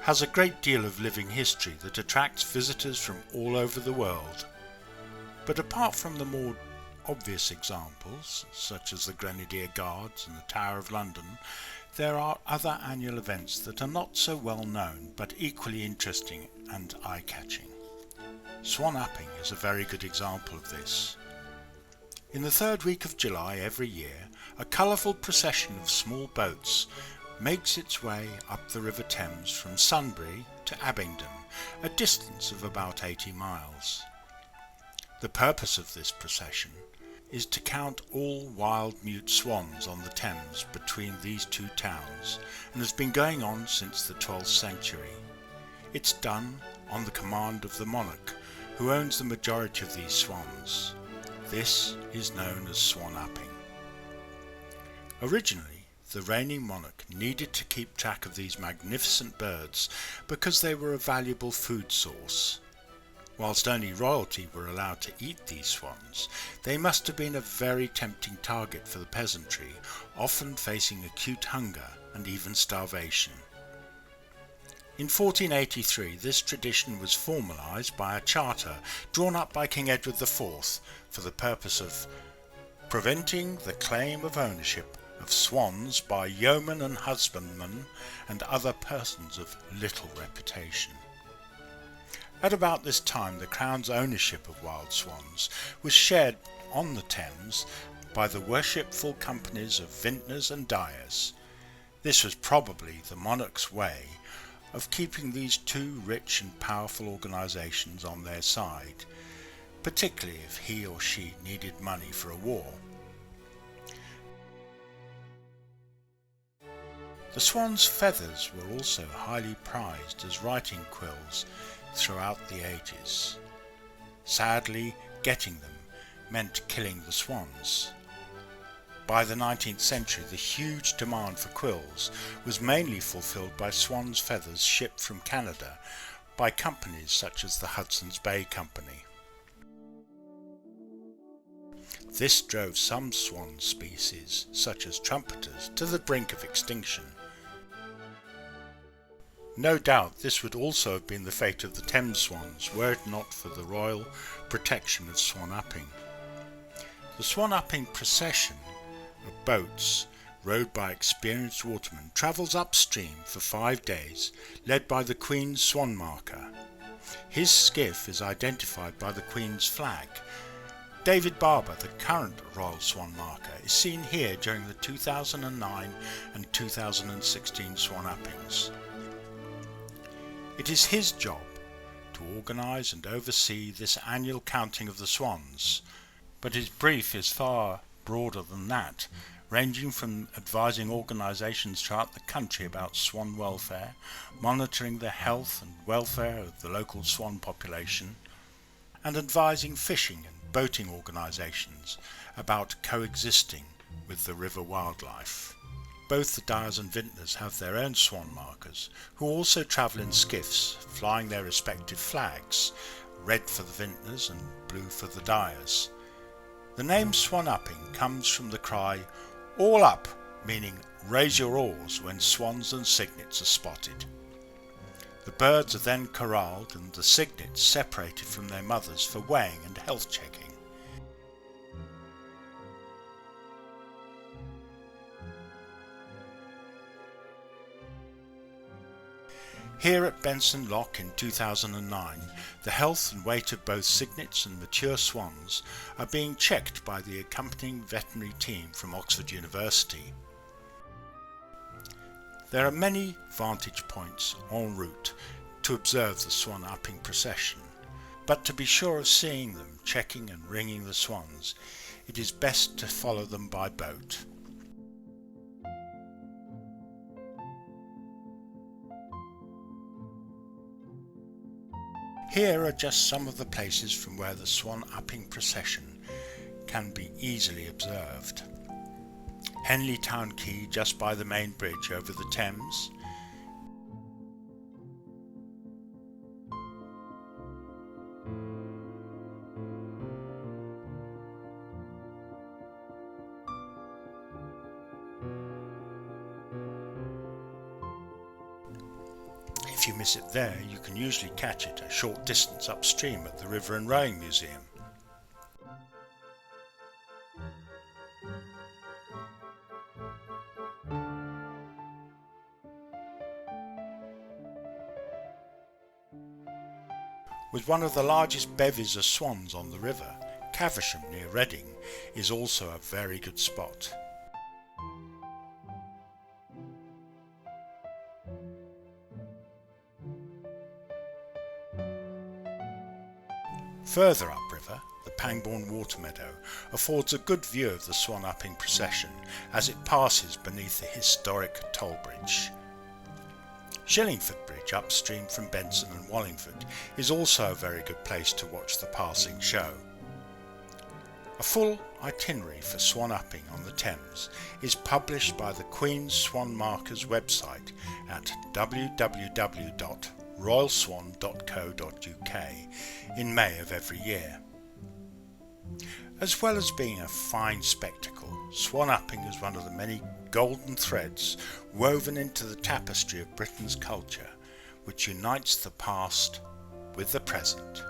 has a great deal of living history that attracts visitors from all over the world. But apart from the more obvious examples, such as the Grenadier Guards and the Tower of London, there are other annual events that are not so well known but equally interesting and eye-catching. Swan Upping is a very good example of this. In the third week of July every year, a colourful procession of small boats makes its way up the River Thames from Sunbury to Abingdon, a distance of about 80 miles. The purpose of this procession is to count all wild mute swans on the Thames between these two towns, and has been going on since the 12th century. It's done on the command of the monarch, who owns the majority of these swans. This is known as Swan Upping. Originally, the reigning monarch needed to keep track of these magnificent birds because they were a valuable food source. Whilst only royalty were allowed to eat these swans, they must have been a very tempting target for the peasantry, often facing acute hunger and even starvation. In 1483 this tradition was formalised by a charter drawn up by King Edward IV for the purpose of preventing the claim of ownership of swans by yeomen and husbandmen and other persons of little reputation. At about this time the Crown's ownership of wild swans was shared on the Thames by the worshipful companies of vintners and dyers. This was probably the monarch's way of keeping these two rich and powerful organisations on their side, particularly if he or she needed money for a war. The swan's feathers were also highly prized as writing quills throughout the ages. Sadly, getting them meant killing the swans. By the 19th century, the huge demand for quills was mainly fulfilled by swan's feathers shipped from Canada by companies such as the Hudson's Bay Company. This drove some swan species, such as trumpeters, to the brink of extinction. No doubt this would also have been the fate of the Thames swans were it not for the royal protection of Swan Upping. The Swan Upping procession of boats, rowed by experienced watermen, travels upstream for 5 days, led by the Queen's swan marker. His skiff is identified by the Queen's flag. David Barber, the current Royal Swan marker, is seen here during the 2009 and 2016 Swan Uppings. It is his job to organise and oversee this annual counting of the swans, but his brief is far broader than that, ranging from advising organisations throughout the country about swan welfare, monitoring the health and welfare of the local swan population, and advising fishing and boating organisations about coexisting with the river wildlife. Both the dyers and vintners have their own swan markers, who also travel in skiffs, flying their respective flags, red for the vintners and blue for the dyers. The name Swan Upping comes from the cry, "All up," meaning raise your oars when swans and cygnets are spotted. The birds are then corralled and the cygnets separated from their mothers for weighing and health checking. Here at Benson Lock in 2009, the health and weight of both cygnets and mature swans are being checked by the accompanying veterinary team from Oxford University. There are many vantage points en route to observe the Swan Upping procession, but to be sure of seeing them checking and ringing the swans, it is best to follow them by boat. Here are just some of the places from where the Swan Upping procession can be easily observed. Henley Town Quay, just by the main bridge over the Thames. If you miss it there, you can usually catch it a short distance upstream at the River and Rowing Museum. With one of the largest bevies of swans on the river, Caversham near Reading is also a very good spot. Further upriver, the Pangbourne Water Meadow affords a good view of the Swan Upping procession as it passes beneath the historic toll bridge. Shillingford Bridge upstream from Benson and Wallingford is also a very good place to watch the passing show. A full itinerary for Swan Upping on the Thames is published by the Queen's Swan Markers website at www.royalswan.co.uk in May of every year. As well as being a fine spectacle, Swan Upping is one of the many golden threads woven into the tapestry of Britain's culture, which unites the past with the present.